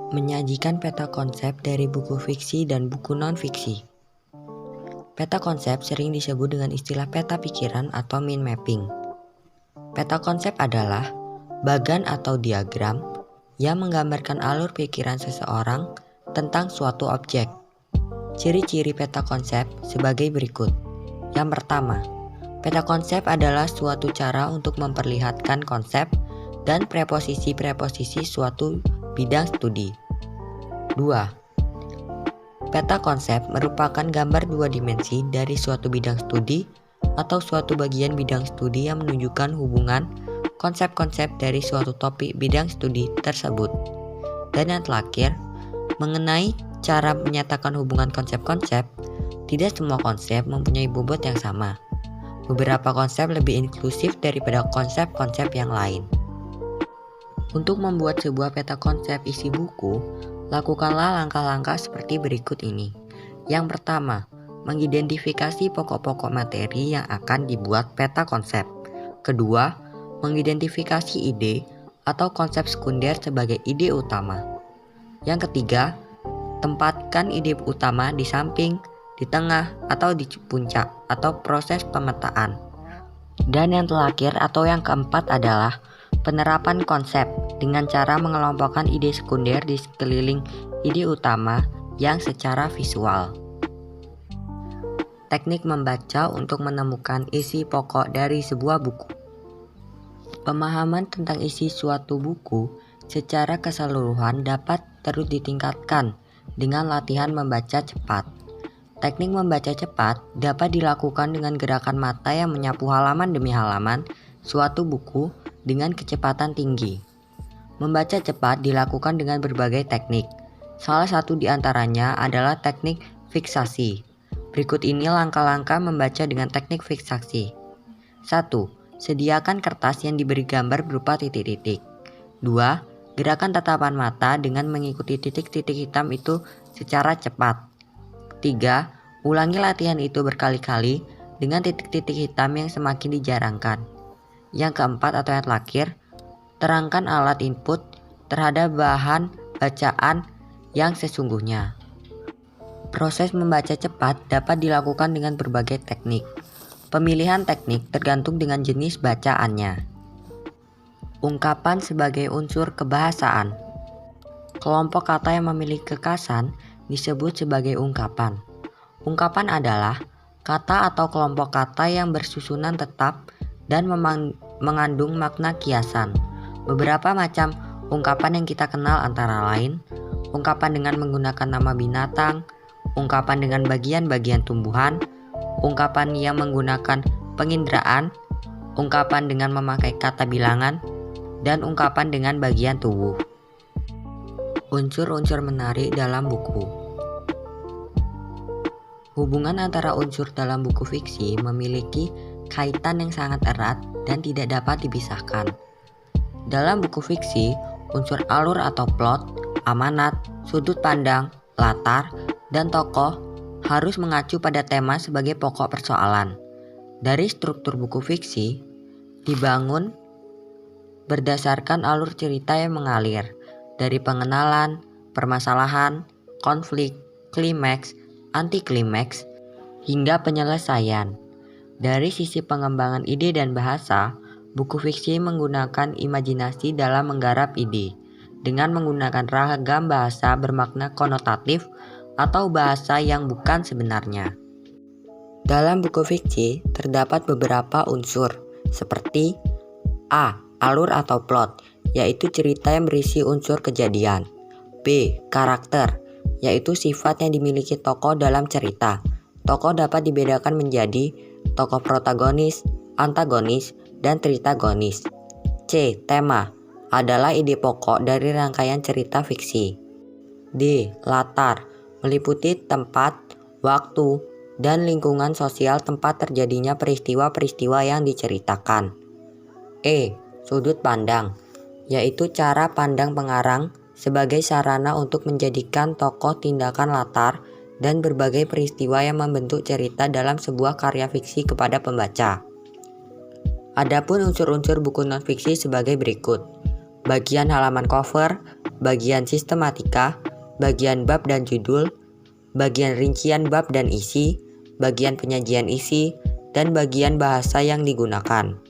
Menyajikan peta konsep dari buku fiksi dan buku non-fiksi. Peta konsep sering disebut dengan istilah peta pikiran atau mind mapping. Peta konsep adalah bagan atau diagram yang menggambarkan alur pikiran seseorang tentang suatu objek. Ciri-ciri peta konsep sebagai berikut. Yang pertama, peta konsep adalah suatu cara untuk memperlihatkan konsep dan preposisi-preposisi suatu bidang studi. 2. Peta konsep merupakan gambar dua dimensi dari suatu bidang studi atau suatu bagian bidang studi yang menunjukkan hubungan konsep-konsep dari suatu topik bidang studi tersebut. Dan yang terakhir, mengenai cara menyatakan hubungan konsep-konsep, tidak semua konsep mempunyai bobot yang sama. Beberapa konsep lebih inklusif daripada konsep-konsep yang lain. Untuk membuat sebuah peta konsep isi buku, lakukanlah langkah-langkah seperti berikut ini. Yang pertama, mengidentifikasi pokok-pokok materi yang akan dibuat peta konsep. Kedua, mengidentifikasi ide atau konsep sekunder sebagai ide utama. Yang ketiga, tempatkan ide utama di samping, di tengah, atau di puncak atau proses pemetaan. Dan yang terakhir atau yang keempat adalah penerapan konsep dengan cara mengelompokkan ide sekunder di sekeliling ide utama yang secara visual. Teknik membaca untuk menemukan isi pokok dari sebuah buku. Pemahaman tentang isi suatu buku secara keseluruhan dapat terus ditingkatkan dengan latihan membaca cepat. Teknik membaca cepat dapat dilakukan dengan gerakan mata yang menyapu halaman demi halaman suatu buku dengan kecepatan tinggi. Membaca cepat dilakukan dengan berbagai teknik. Salah satu di antaranya adalah teknik fiksasi. Berikut ini langkah-langkah membaca dengan teknik fiksasi. 1. Sediakan kertas yang diberi gambar berupa titik-titik. 2. Gerakan tatapan mata dengan mengikuti titik-titik hitam itu secara cepat. 3. Ulangi latihan itu berkali-kali dengan titik-titik hitam yang semakin dijarangkan. Yang keempat atau yang terakhir, terangkan alat input terhadap bahan bacaan yang sesungguhnya. Proses membaca cepat dapat dilakukan dengan berbagai teknik. Pemilihan teknik tergantung dengan jenis bacaannya. Ungkapan sebagai unsur kebahasaan. Kelompok kata yang memiliki kekasan disebut sebagai ungkapan. Ungkapan adalah kata atau kelompok kata yang bersusunan tetap dan mengandung makna kiasan. Beberapa macam ungkapan yang kita kenal antara lain, ungkapan dengan menggunakan nama binatang, ungkapan dengan bagian-bagian tumbuhan, ungkapan yang menggunakan penginderaan, ungkapan dengan memakai kata bilangan, dan ungkapan dengan bagian tubuh. Unsur-unsur menarik dalam buku. Hubungan antara unsur dalam buku fiksi memiliki kaitan yang sangat erat dan tidak dapat dipisahkan. Dalam buku fiksi, unsur alur atau plot, amanat, sudut pandang, latar, dan tokoh harus mengacu pada tema sebagai pokok persoalan. Dari struktur buku fiksi dibangun berdasarkan alur cerita yang mengalir dari pengenalan, permasalahan, konflik, klimaks, anti-klimaks, hingga penyelesaian. Dari sisi pengembangan ide dan bahasa, buku fiksi menggunakan imajinasi dalam menggarap ide dengan menggunakan ragam bahasa bermakna konotatif atau bahasa yang bukan sebenarnya. Dalam buku fiksi terdapat beberapa unsur seperti A. Alur atau plot, yaitu cerita yang berisi unsur kejadian. B. Karakter, yaitu sifat yang dimiliki tokoh dalam cerita. Tokoh dapat dibedakan menjadi tokoh protagonis, antagonis, dan tritagonis. C. Tema, adalah ide pokok dari rangkaian cerita fiksi. D. Latar, meliputi tempat, waktu, dan lingkungan sosial tempat terjadinya peristiwa-peristiwa yang diceritakan. E. Sudut pandang, yaitu cara pandang pengarang sebagai sarana untuk menjadikan tokoh tindakan latar dan berbagai peristiwa yang membentuk cerita dalam sebuah karya fiksi kepada pembaca. Adapun unsur-unsur buku non-fiksi sebagai berikut. Bagian halaman cover, bagian sistematika, bagian bab dan judul, bagian rincian bab dan isi, bagian penyajian isi, dan bagian bahasa yang digunakan.